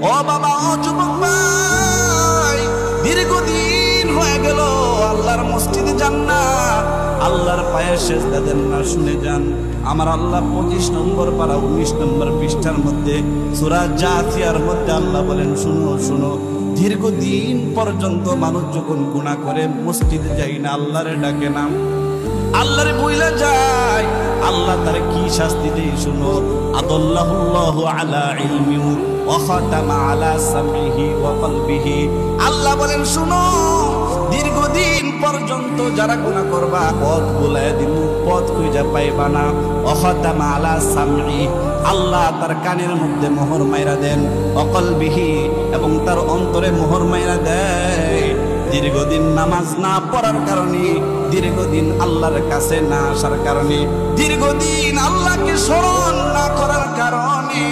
ও বাবা, ও যুবক ভাই, দীর্ঘদিন হয়ে গেল আল্লাহর মসজিদে যান না, আল্লাহর পায়ে সেজদা দেন না। শুনে যান, আমার আল্লাহ 25 নম্বর পারা 19 নম্বর পৃষ্ঠার মধ্যে সূরা জাথিয়ার মধ্যে আল্লাহ বলেন, শুনো শুনো, দীর্ঘদিন পর্যন্ত মানুষ যখন গুনাহ করে মসজিদে যায় না, আল্লাহরে ডাকে না, আল্লাহরে বইলা যায়, আল্লাহ তার কি শাস্তি দেয় শুনো। আদাল্লাহুল্লাহু আলা ইলমি ওয়া খাতামা আলা সামিহি ওয়া কলবিহি। আল্লাহ বলেন শুনো, দীর্ঘদিন পর্যন্ত যারা গুনাহ করবা পথ ভুলাইয়া দিন, পথ খুঁজে পাইবা না। ওয়া খাতামা আলা সামি, আল্লাহ তার কানের মধ্যে মোহর মাইরা দেন, ওয়া কলবিহি, এবং তার অন্তরে মোহর মাইরা দেয়। দীর্ঘদিন নামাজ না পড়ার কারণে, দীর্ঘদিন আল্লাহর কাছে না আসার কারণে, দীর্ঘদিন আল্লাহকে স্মরণ না করার কারণে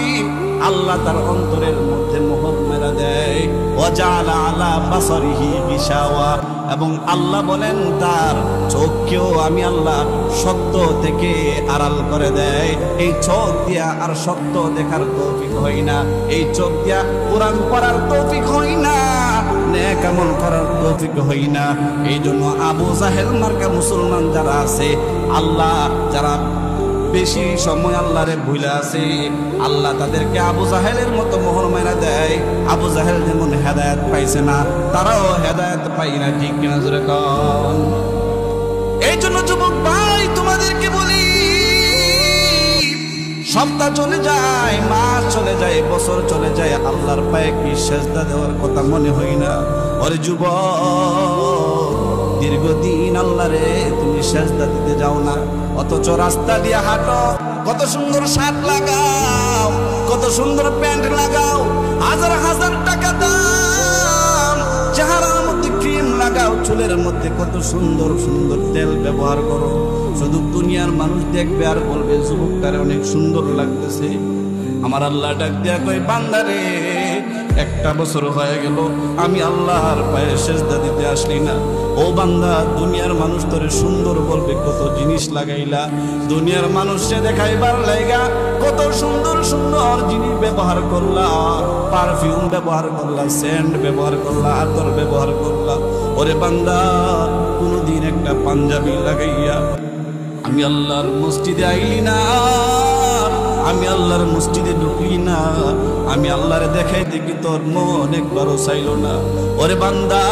আল্লাহ তার অন্তরের মধ্যে মোহর মেরা দেয়। ওয়াজালা আলা বাসারিহি গিশাওয়া, এবং আল্লাহ বলেন তার চোখকেও আমি আল্লাহ সত্য থেকে আড়াল করে দেয়। এই চোখ দিয়া আর সত্য দেখার তৌফিক হয় না, এই চোখ দিয়া কোরআন পড়ার তৌফিক হয় না, নেক আমল করার তৌফিক হয় না। এই জন্য আবু জাহেল মার্কা মুসলমান যারা আছে, আল্লাহ যারা বেশি সময় আল্লাহরে ভুলে আছে, আল্লাহ তাদেরকে আবু জাহেলের মতো মোহর মেরা দেয়। আবু জাহেল যেমন হেদায়েত পাইছে না, তারাও হেদায়েত পাই না, ঠিক কিনা জোরে কন। এই জন্য যুবক ভাই তোমাদেরকে বলি, সপ্তাহ চলে যায়, মাস চলে যায়, বছর চলে যায়, আল্লাহর পায়ে কি সেজদা দেওয়ার কথা মনে হয় না? ওরে যুবক, দীর্ঘদিন আল্লাহরে তুমি সেজদা দিতে যাও না, অথচ রাস্তা দিয়ে হাঁটো, কত সুন্দর শার্ট লাগাও, কত সুন্দর প্যান্ট লাগাও, হাজার হাজার টাকা দাম, চেহারার মধ্যে ক্রিম লাগাও, চুলের মধ্যে কত সুন্দর সুন্দর তেল ব্যবহার করো, শুধু দুনিয়ার মানুষ দেখবে আর বলবে যুবকটারে অনেক সুন্দর লাগতেছে। আমার আল্লাহ ডাক দিয়া কয়, বান্দারে, একটা বছর হয়ে গেল আমি আল্লাহর পায়ে সেজদা দিতে আসলি না। ও বান্দা, দুনিয়ার মানুষ তোরে সুন্দর বলবে, কত জিনিস লাগাইলা, দুনিয়ার মানুষে দেখাইবার লাইগা কত সুন্দর সুন্দর জিনিস ব্যবহার করলা, পারফিউম ব্যবহার করলা, সেন্ট ব্যবহার করলা, আতর ব্যবহার করলা। ওরে বান্দা, কোনদিন একটা পাঞ্জাবি লাগাইয়া আমি আল্লাহর মসজিদে আইলি না, আমি আল্লাহর মসজিদে ঢুকলি না, আমি আল্লাহরে দেখাই দেখি তোর মন একবারও চাইল না। ওরে বান্দা,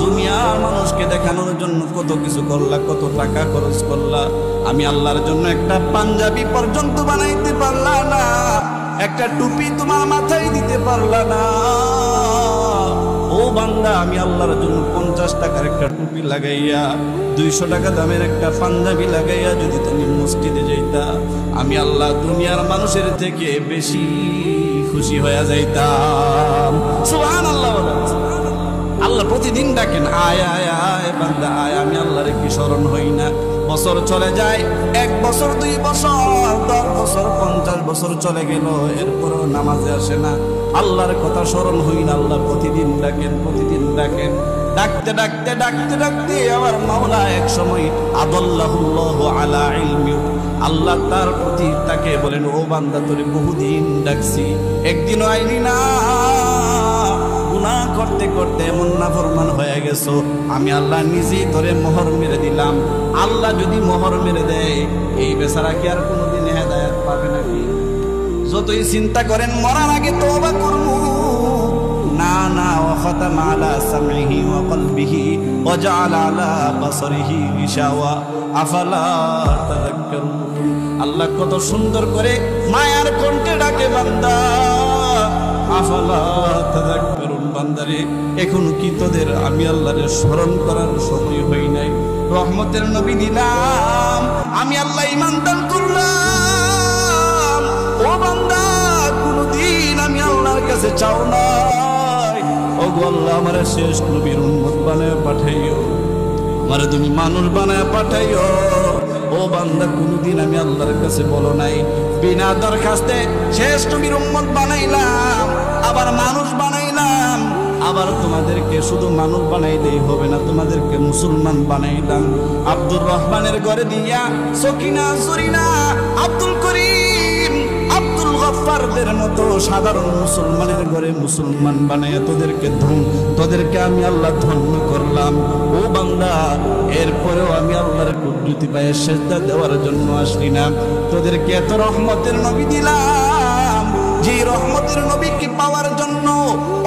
দুনিয়ার মানুষকে দেখানোর জন্য কত কিছু করলা, কত টাকা খরচ করলা, আমি আল্লাহর জন্য একটা পাঞ্জাবি পর্যন্ত বানাইতে পারলা না, একটা টুপি তোমার মাথায় দিতে পারলা না। ও বান্দা, আমি আল্লাহর জন্য 50 টাকার একটা টুপি লাগাইয়া, 200 টাকা দামের একটা পাঞ্জাবি লাগাইয়া যদি তুমি মসজিদে যাইতা, আমি আল্লাহ দুনিয়ার মানুষের থেকে বেশি খুশি হয়ে যাইতাম। সুবহানাল্লাহ। আল্লাহ প্রতিদিন ডাকেন, আয় আয় আয় বান্দা আয়, আমি আল্লাহর কি স্মরণ হই না? বছর চলে যায়, 1 বছর 2 বছর 10 বছর 50 বছর চলে গেল, এরপরও নামাজে আসে না, আল্লাহর কথা স্মরণ হই না। আল্লাহ প্রতিদিন ডাকেন, প্রতিদিন ডাকেন, ডাকতে ডাকতে ডাকতে ডাকতে আমার মাওলা এক সময় আদাল্লাহুল্লাহু আলা ইলমি, আল্লাহ তার প্রতি তাকে বলেন, ও বান্দা, তোরে বহুদিন ডাকছি, একদিনও আইলি না, গুনাহ করতে করতে এমন নাফরমান হয়ে গেছো, আমি আল্লাহ নিজেই তোরে মোহর মেরে দিলাম। আল্লাহ যদি মোহর মেরে দেয়, এই বেচারা কি আর কোনোদিন হেদায়েত পাবে নাকি? যতই চিন্তা করেন মরার আগে তওবা করব, না না, ওয়া খাতামা আলা সামিহি ওয়া কলবিহি ওয়া জাআলা আলা বাসারিহি গিশাওয়া আফালা তাযাক্কারুন। আল্লাহ কত সুন্দর করে মায়ার কণ্ঠে ডাকে, বান্দা আফালা তাযাক্কারুন, বান্দারে এখন কি তোদের আমি আল্লাহরে স্মরণ করার সময় হই নাই? রহমতের নবী দিলাম, আমি আল্লাহ ঈমান দান করলাম। ও বান্দা, কোনদিন আমি আল্লাহর কাছে চাও নাই, ও গো আল্লাহ আমারে শেষ নবীর উম্মত বানায় পাঠাইও, আমারে তুমি মানুষ বানায় পাঠাইও। ও বান্দা, কোনদিন আমি আল্লাহর কাছে বলো নাই, বিনা দরখাস্তে শেষ নবীর উম্মত বানাইলাম, আবার মানুষ বানাইলাম, আবার তোমাদেরকে শুধু মানুষ বানাইলেই হবে না, তোমাদেরকে মুসলমান বানাইলাম। আব্দুর রহমানের ঘরে দিয়া সকিনা, জরিনা, আব্দুল করিম, আব্দুল কুফফারদের মতো সাধারণ মুসলমানের ঘরে মুসলমান বানায় তোদেরকে আমি আল্লাহ ধন্য করলাম। ও বান্দা, এরপরেও আমি আল্লাহর কুদরতি পায়ে সেজদা দেওয়ার জন্য আসলি না। তোদেরকে এত রহমতের নবী দিলাম, যে রহমতের নবীকে পাওয়ার জন্য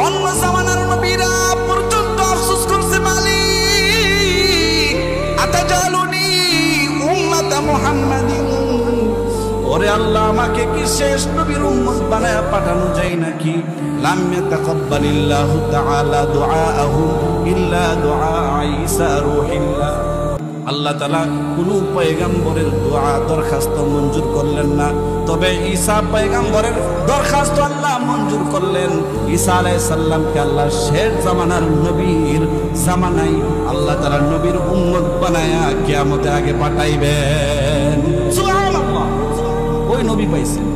অন্য জামানার নবীরা পর্যন্ত আফসোস করছে। মালিক আতাজালুনি উম্মাতা মুহাম্মাদিন, ওরে আল্লাহ, আমাকে কি শেষ নবীর উম্মত বানায়া পাঠানো যায় নাকি? লাম ইয়াতাকাব্বালিল্লাহু তাআলা দুআআহু ইল্লা দুআ ঈসা রূহিল্লাহ। আল্লাহ তাআলা কোন পয়গম্বরের দোয়া দরখাস্ত মঞ্জুর করলেন না, তবে ঈসা পয়গম্বরের দরখাস্ত আল্লাহ মঞ্জুর করলেন। ঈসা আলাইহিস সালামকে আল্লাহ শেষ জামানার নবীর জামানায় আল্লাহ তাআলা নবীর উম্মত বানায়া কিয়ামতে আগে পাঠাইবেন। সুবহানাল্লাহ, ওই নবী পাইছেন।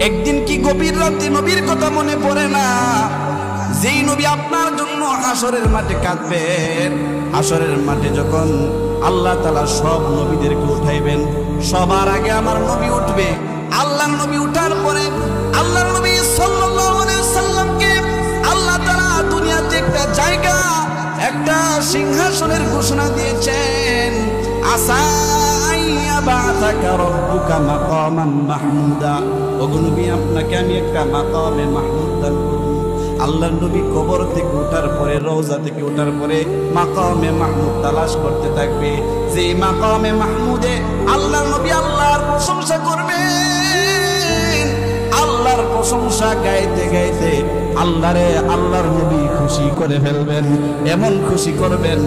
একদিন কি গভীর রাতে নবীর কথা মনে পড়ে না? যেই নবী আপনার জন্য হাসরের মাঠে কাঁদবেন, হাসরের মাঠে যখন আল্লাহ তাআলা সব নবীদেরকে উঠাইবেন, সবার আগে আমার নবী উঠবে। আল্লাহর নবী উঠার পরে আল্লাহর নবী সাল্লাল্লাহু আলাইহি ওয়াসাল্লামকে আল্লাহ তাআলা দুনিয়াতে একটা জায়গা, একটা সিংহাসনের ঘোষণা দিয়েছেন। আসা আইয়াবাতাকা রাব্বুকা মাকামান মাহমুদা, ওগো নবী, আপনাকে আমি একটা মাকামে মাহমুদ দান করব। আল্লাহ নবী কবর থেকে ওঠার পরে, রওজা থেকে ওঠার পরে মাকামে মাহমুদ তালাশ করতে থাকবে। যে মাকামে মাহমুদে আল্লাহ নবী আল্লাহর প্রশংসা করবেন। আল্লাহর প্রশংসা গাইতে গাইতে আল্লাহর নবী খুশি করে ফেলবেন। এমন খুশি করবেন,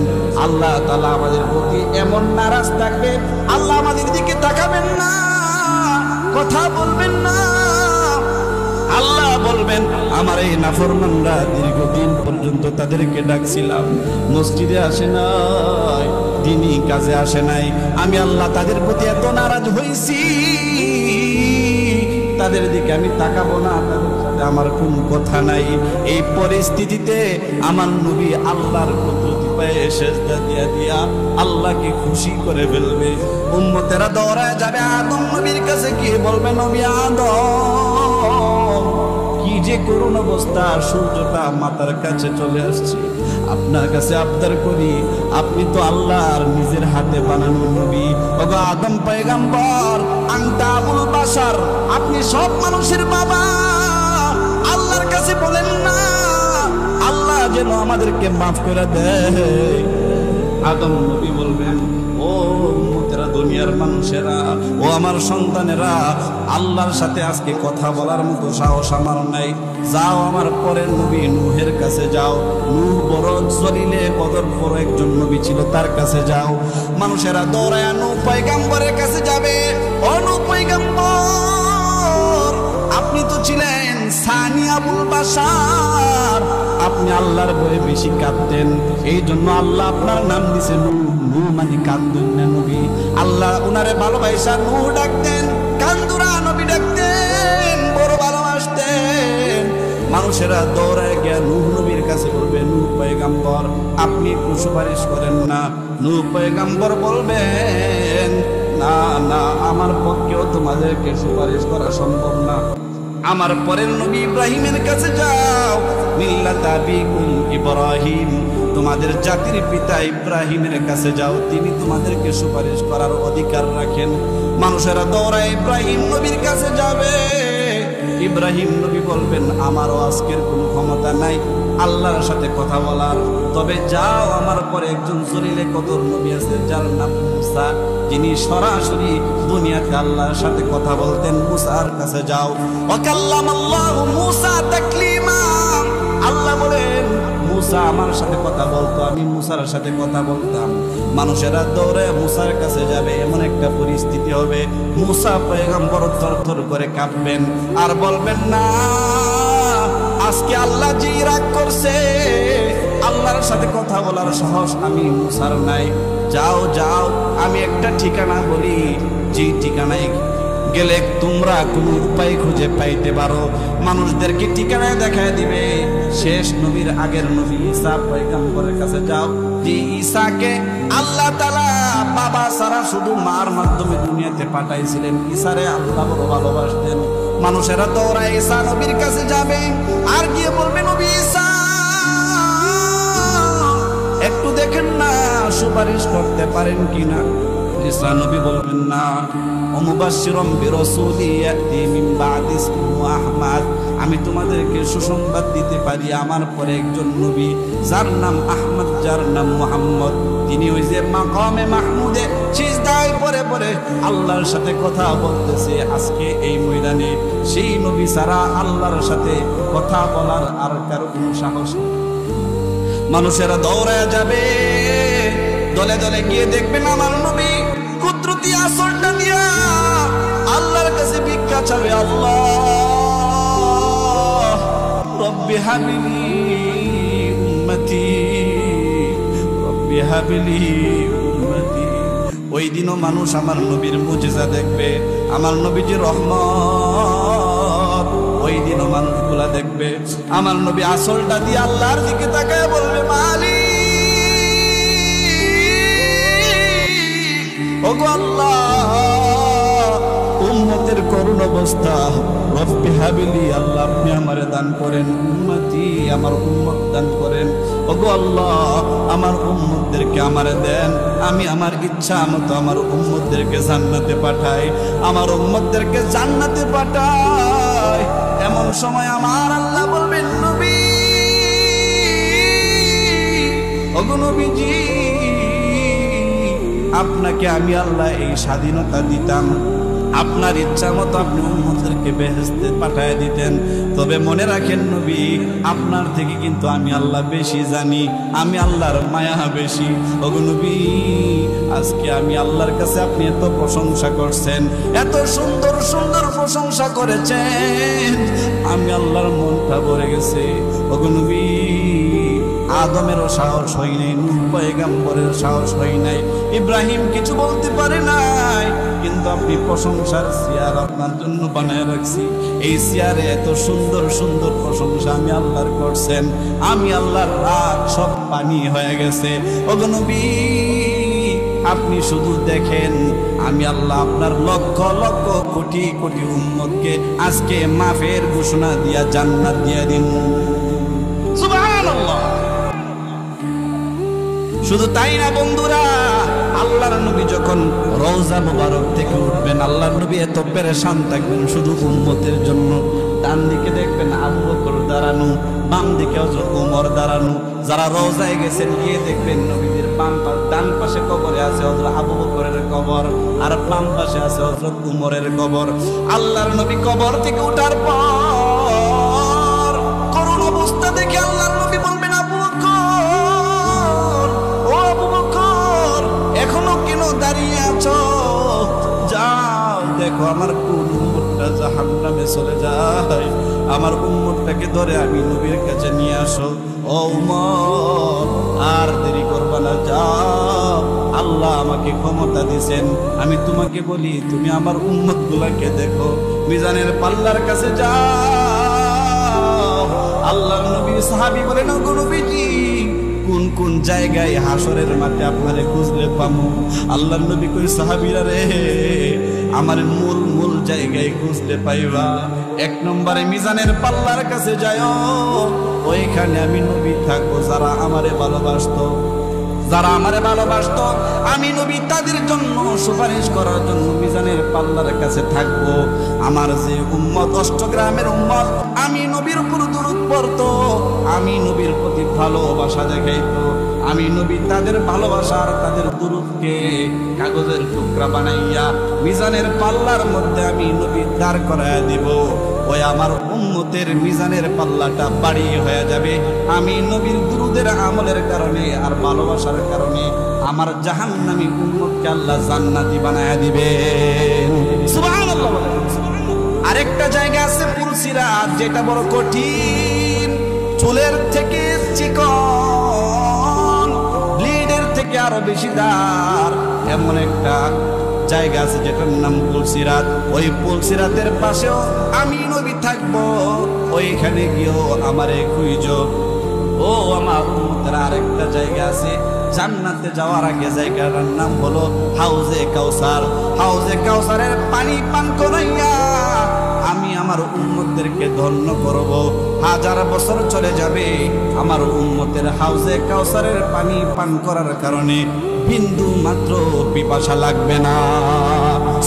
আল্লাহ তাআলা আমাদের প্রতি এমন নারাজ থাকবে, আল্লাহ আমাদের দিকে তাকাবেন না, কথা বলবেন না। আল্লাহ বলবেন, আমার এই নাফরমানরা দীর্ঘদিন পর্যন্ত তাদেরকে ডাকছিলাম, মসজিদে আসে নাই, দিনই কাজে আসে নাই। আমি আল্লাহ তাদের প্রতি এত নারাজ হয়েছি, তাদের দিকে আমি তাকাবো না, তাদের সাথে আমার কোনো কথা নাই। এই পরিস্থিতিতে আমার নবী আল্লাহর কুদরতি পায়ে সেজদা দিয়া আল্লাহকে খুশি করে ফেলবে। উম্মতেরা দৌড়ায় যাবে আদম নবীর কাছে, গিয়ে বলবে, নবী আদম, কি যে করুণ অবস্থা, সূর্যটা মাথার কাছে চলে আসছে, আপনার কাছে আবদার করি, আপনি তো আল্লাহর নিজের হাতে বানানো নবী। ওগো আদম পয়গম্বর, আনতা আবুল বাশার, আপনি সব মানুষের বাবা, আল্লাহর কাছে বলেন না আল্লাহ যেন আমাদেরকে মাফ করে দেয়। আদম নবী বলবেন, ও উম্মতেরা, দুনিয়ার মানুষেরা, ও আমার সন্তানেরা, আল্লাহর সাথে আজকে কথা বলার মতো সাহস আমার নাই। যাও আমার পরের নবী নূহের কাছে যাও। নূহ বড় জলিলে কদর বড় একজন নবী ছিল, তার কাছে যাও। মানুষেরা দৌড়ায় নূহ পয়গম্বরের কাছে যাবে। ও নূহ পয়গম্বর, আপনি তো ছিলেন সানি আবুল বাশার, আপনি আল্লাহর ভয়ে বেশি কাঁদতেন, এই জন্য আল্লাহ আপনার নাম দিছে নূহ। নূহ মানে কান্দুন না নবী। আল্লাহ উনারে ভালোবাসা নূহ ডাকতেন, কান্দুরা নবী ডাকতেন, বড় ভালোবাসতেন। মানুষেরা দৌড়ায় গিয়া নূহ নবীর কাছে বলবে, নূহ পয়গম্বর, আপনি একটু সুপারিশ করেন না। নূহ পয়গম্বর বলবেন, না না, আমার পক্ষেও তোমাদেরকে সুপারিশ করা সম্ভব না। আমার পরের নবী ইব্রাহিমের কাছে যাও। মিল্লাত আবিকুম ইব্রাহিম, তোমাদের জাতির পিতা ইব্রাহিমের কাছে যাও, তিনি তোমাদেরকে সুপারিশ করার অধিকার রাখেন। মানুষেরা দৌড়ায় ইব্রাহিম নবীর কাছে যাবে। ইব্রাহিম নবী বলবেন, আমারও আজকের কোনো ক্ষমতা নাই আল্লাহর সাথে কথা বলার, তবে যাও, আমার পরে একজন জলিলে কদর নবী আছে, যার নাম মুসা, যিনি সরাসরি দুনিয়াতে আল্লাহর সাথে কথা বলতেন। মুসার কাছে যাও। ওয়াকাল্লামাল্লাহু মুসা তাকলিমা, আল্লাহ বলেন, মুসা আমার সাথে কথা বলতো, আমি মুসার সাথে কথা বলতাম। মানুষেরা দৌড়ে মুসার কাছে যাবে, এমন একটা পরিস্থিতি হবে, মুসা পয়গম্বর থরথর করে কাঁপবেন আর বলবেন, না, আজকে আল্লাহ যে রাগ করছে, আল্লাহর সাথে কথা বলার সাহস আমি মুসার নাই। যাও যাও, আমি একটা ঠিকানা বলি, যে ঠিকানায় গেলে তোমরা কোনো উপায় খুঁজে পাইতে পারো, মানুষদেরকে ঠিকানায় দেখায় দিবে। শেষ নবীর আগের নবী ঈসা পয়গম্বরের কাছে যাও, যে ঈসাকে আল্লাহ তাআলা বাবা ছাড়া শুধু মার মাধ্যমে দুনিয়াতে পাঠাইছিলেন। ঈসারে আল্লাহ বড় ভালোবাসতেন। মানুষেরা দৌড়ায় ঈসা নবীর কাছে যাবে আর গিয়ে বলবে, নবী ঈসা একটু দেখেন না, সুপারিশ করতে পারেন কিনা। ঈসা নবী বলবেন, না, মুবাশশিরাম বিরাসূলি ইয়াতি মিন বা'দি ইসমুহু আহমদ, আমি তোমাদেরকে সুসংবাদ দিতে পারি আমার পরে একজন নবী যার নাম আহমদ, যার নাম মুহাম্মদ। তিনি ওই যে মাকামে মাহমুদে সিজদায় পড়ে পড়ে আল্লাহর সাথে কথা বলতেছে। আজকে এই ময়দানে সেই নবী ছাড়া আল্লাহর সাথে কথা বলার আর কারো কোনো সাহস নেই। মানুষেরা দৌড়ায় যাবে, দলে দলে গিয়ে দেখবেন আমার নবী কুদরতি আসরটা দিয়া আল্লাহর কাছে ভিক্ষা চাবে, আল্লাহ রব্বি হাবিলি উম্মতি, রব্বি হাবিলি উম্মতি। ওই দিনও মানুষ আমার নবীর মুজিজা দেখবে, আমার নবীজির রহমত। ওই দিনও মানুষগুলা দেখবে আমার নবী আসলটা দিয়ে আল্লাহর দিকে তাকায় বলবে, মালিক ওগো আল্লাহ, উম্মতের করুণ অবস্থা, রব্বি হাবিলি, আল্লাহ আপনি আমারে দান করেন, উম্মতি আমার উম্মত দান করেন। ওগো আল্লাহ আমার উম্মতদেরকে আমারে দেন, আমি আমার ইচ্ছা মতো আমার উম্মতদেরকে জান্নাতে পাঠাই, আমার উম্মতদেরকে জান্নাতে পাঠাই। এমন সময় আমার আল্লাহ বলবেন, নবী ওগো নবীজি, আপনাকে আমি আল্লাহ এই স্বাধীনতা দিতাম, আপনার ইচ্ছা মতো আপনি উম্মতদেরকে বেহেশতে পাঠায় দিতেন। তবে মনে রাখেন নবী, আপনার থেকে কিন্তু আমি আল্লাহ বেশি জানি, আমি আল্লাহর মায়া বেশি। ওগো নবী, আজকে আমি আল্লাহর কাছে আপনি এত প্রশংসা করছেন, এত সুন্দর সুন্দর প্রশংসা করেছেন, আমি আল্লাহর মনটা ভরে গেছে। ওগো নবী, আদমেরও সাহস হয় নাই, নূহ পয়গম্বরের সাহস হয় নাই, ইব্রাহিম কিছু বলতে পারে নাই, কিন্তু আপনি প্রশংসার চেয়ার আপনার জন্য বানায় রাখছি। এই চেয়ারে এত সুন্দর সুন্দর প্রশংসা আমি আল্লাহর করছেন, আমি আল্লাহর রাগ সব পানি হয়ে গেছে। ওগো নবী, আপনি শুধু দেখেন, আমি আল্লাহ আপনার লক্ষ লক্ষ কোটি কোটি উম্মতকে আজকে মাফের ঘোষণা দিয়া জান্নাত দিয়া দিন। সুবহানাল্লাহ। শুধু তাই না বন্ধুরা, আল্লাহর নবী যখন রওজা মুবারক থেকে উঠবেন, আল্লাহর নবী এত পেরেশান থাকবেন শুধু উম্মতের জন্য। ডান দিকে দেখবেন আবু বকর দাঁড়ানো, বাম দিকে হযরত ওমর দাঁড়ানো। যারা রওজায় গেছেন গিয়ে দেখবেন নবীদের ডান পাশে কবরে আছে হযরত আবু বকরের কবর, আর বাম পাশে আছে হযরত ওমরের কবর। আল্লাহর নবী কবর থেকে ওঠার পর করুণ অবস্থা দেখে আল্লাহর নবী বলবেন, আবু বকর, ও আবু বকর, এখনো কেন দাঁড়িয়ে আছো? যাও দেখো আমার কোন উম্মতটা জাহান্নামে চলে যায়, আমার উম্মতটাকে ধরে আমি নবীর কাছে নিয়ে আসো। ও উমর, আর দেরি করবা না, যাও, আল্লাহ আমাকে ক্ষমতা দিয়েছেন, আমি তোমাকে বলি তুমি আমার উম্মত গুলাকে দেখো, মিজানের পাল্লার কাছে যাও। আল্লাহর নবী সাহাবী বলেন, ওগো নবীজি, কোন কোন জায়গায় হাসরের মাঠে আপনারে খুঁজলে পামু? আল্লাহর নবী কই, সাহাবীরা রে, আমার মূল মূল জায়গায় খুঁজতে পাইবা। এক নম্বরে মিজানের পাল্লার কাছে যাও, ওইখানে আমি নবী থাকবো। যারা আমারে ভালোবাসতো, যারা আমারে ভালোবাসতো, আমি নবী তাদের জন্য সুপারিশ করার জন্য মিজানের পাল্লার কাছে থাকবো। আমার যে উম্মত, অষ্টগ্রামের উম্মত, আমি নবীর উপর দুরূদ পড়তো, আমি নবীর প্রতি ভালোবাসা দেখাইতো, আমি নবী তাদের ভালোবাসার তাদের দুরূদকে কাগজের টুকরা বানাইয়া মিজানের পাল্লার মধ্যে আমি নবী দাঁড় করায় দিব। ওই আমার উম্মতের মিজানের পাল্লাটা বাড়ি হয়ে যাবে। আমি নবীর দুরূদের আমলের কারণে আর ভালোবাসার কারণে আমার জাহান্নামী উম্মতকে আল্লাহ জান্নাতি বানায়া দিবে। সুবহানাল্লাহ। আরেকটা জায়গা আছে পুলসিরাত, যেটা বড় কঠিন, চুলের থেকে চিকন, ব্লেডের থেকে আরো বেশি ধার, এমন একটা জায়গা আছে যেটার নাম পুলসিরাত। ওই পুলসিরাতের পাশেও আমি নবী থাকবো, ওইখানে গিয়েও আমারে খুঁজো। ও আমার উম্মতের আরেকটা জায়গা আছে জান্নাতে যাওয়ার আগে, জায়গাটার নাম হলো হাউজে কাউসার। হাউজে কাউসারের পানি পান করাইয়া আমি আমার উম্মতদেরকে ধন্য করব। 1000 বছর চলে যাবে, আমার উম্মতের হাউজে কাউসারের পানি পান করার কারণে বিন্দু মাত্র পিপাসা লাগবে না।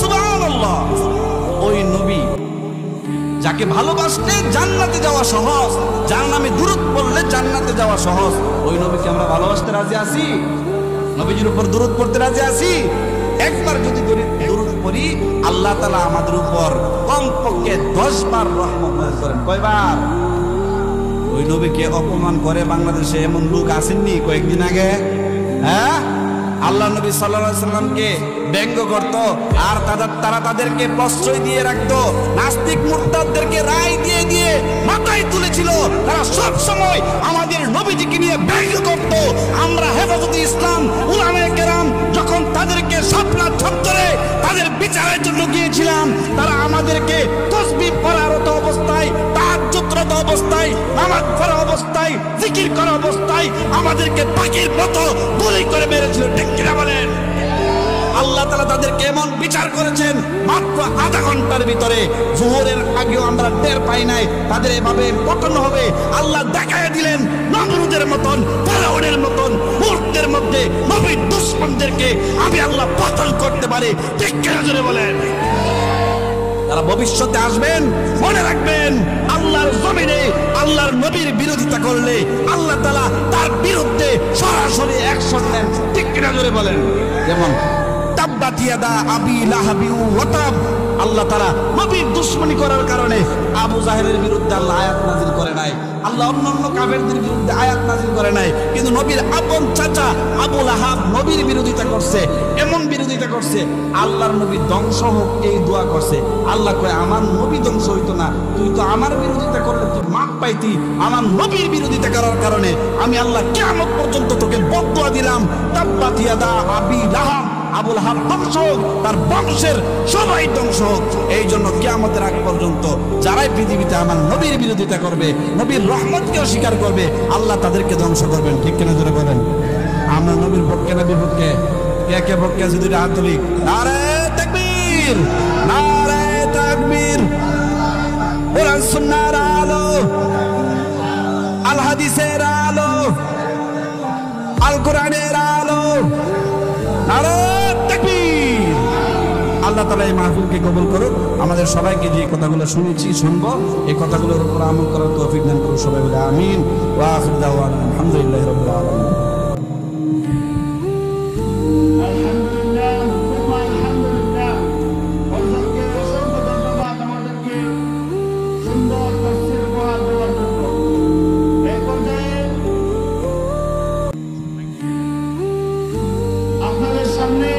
সুবহানাল্লাহ। ওই নবী যাকে ভালোবাসলে জান্নাতে যাওয়া সহজ, যার নামে দুরূদ পড়লে জান্নাতে যাওয়া সহজ, ওই নবীকে আমরা ভালোবাসতে রাজি আছি? নবীজির উপর দুরূদ পড়তে রাজি আছি? একবার যদি দুরূদ পড়ি, আল্লাহ তাআলা আমাদের উপর কমপক্ষে 10 বার রহমত নাযিল করেন। কয়বার? ওই নবীকে অপমান করে বাংলাদেশে এমন লোক আসেননি কয়েকদিন আগে? হ্যাঁ, আল্লাহ নবী সাল্লাল্লাহু আলাইহি সাল্লামকে ব্যঙ্গ করত, আর তারা তাদেরকে প্রশ্রয় দিয়ে রাখতো। নাস্তিক মুরতাদদেরকে রায় দিয়ে দিয়ে মাথায় তুলেছিল। তারা সব সময় আমাদের নবীজিকে নিয়ে ব্যঙ্গ করত। আমরা হেফাজতে ইসলাম উলামায়ে কেরাম যখন তাদেরকে শাপলা ছত্তরে তাদের বিচারের জন্য গিয়েছিলাম, তারা আমাদেরকে তাসবিহ পড়ারত অবস্থায়, তাহাজ্জুদরত অবস্থায়, নামাজ পড়া অবস্থায়, জিকির করা অবস্থায় আমাদেরকে পাখির মতো গুলি করে মেরেছিল। ঠিক কিনা বলেন? আল্লাহ তাআলা তাদেরকে এমন বিচার করেছেন, মাত্র আধা ঘন্টার ভিতরে, জোহরের আগেও আমরা টের পাই নাই তাদের এভাবে পতন হবে। আল্লাহ দেখায় দিলেন নমরুদের মতন, ফেরাউনের মতন মুহূর্তের মধ্যে নবীর দুশমনদেরকে আমি আল্লাহ পতন করতে পারি। ঠিক কিনা জোরে বলেন? তারা ভবিষ্যতে আসবেন, মনে রাখবেন আল্লাহর জমিনে আল্লাহর নবীর বিরোধিতা করলে আল্লাহ তাআলা তার বিরুদ্ধে সরাসরি অ্যাকশন নেন। ঠিক কিনা জোরে বলেন? যেমন তাব্বাত ইয়াদা আবি লাহাবি ওয়া তাব, আল্লাহ তাআলা নবীর দুশমনি করার কারণে আবু জাহেলের বিরুদ্ধে আল্লাহ আয়াত নাযিল করে নাই, আল্লাহ অন্যান্য কাফেরদের বিরুদ্ধে আয়াত নাযিল করে নাই, কিন্তু নবীর আপন চাচা আবু লাহাব নবীর বিরোধিতা করছে। এমন বিরোধিতা করছে, আল্লাহর নবী ধ্বংস হোক এই দোয়া করছে। আল্লাহ কয় আমার নবী ধ্বংস হইতো না, তুই তো আমার বিরোধিতা করলে তুই মাপ পাইতি। আমার নবীর বিরোধিতা করার কারণে আমি আল্লাহ কিয়ামত পর্যন্ত তোকে বদদুয়া দিলাম। তাব্বাত ইয়াদা আবি লাহাব, আবুল হাব ধ্বংস হোক, তার বংশের সবাই ধ্বংস হোক। এই জন্য কিয়ামতের আগ পর্যন্ত যারাই পৃথিবীতে আমার নবীর বিরোধিতা করবে, নবীর রহমতকে অস্বীকার করবে, আল্লাহ তাদেরকে ধ্বংস করবেন। ঠিক কিনা জোরে বলেন? আমরা নবীর পক্ষে না বিপক্ষে? কে কে পক্ষে? যদি হাত তুলি। নারে তাকবীর, নারে তাকবীর। কোরআন সুন্নাহর আলো, আল হাদিসের আলো, আল কোরআনের আলো। নারে তাকবীর। আল্লাহ তাআলা এই মাহফিলকে কবুল করুন। আমাদের সবাইকে যে কথাগুলো শুনেছি, শুনবো, এই কথাগুলোর উপর আমল করার তৌফিক দান করুন। সবাই বলে আমিন। ওয়া আখিরু দাওয়ানা আলহামদুলিল্লাহি রাব্বিল আলামিন। আলহামদুলিল্লাহ, আলহামদুলিল্লাহ। হযরতকে অসংখ্য ধন্যবাদ আমাদেরকে সুন্দর তাফসীর উপহার দেওয়ার জন্য। এই পর্যায়ে আপনাদের সামনে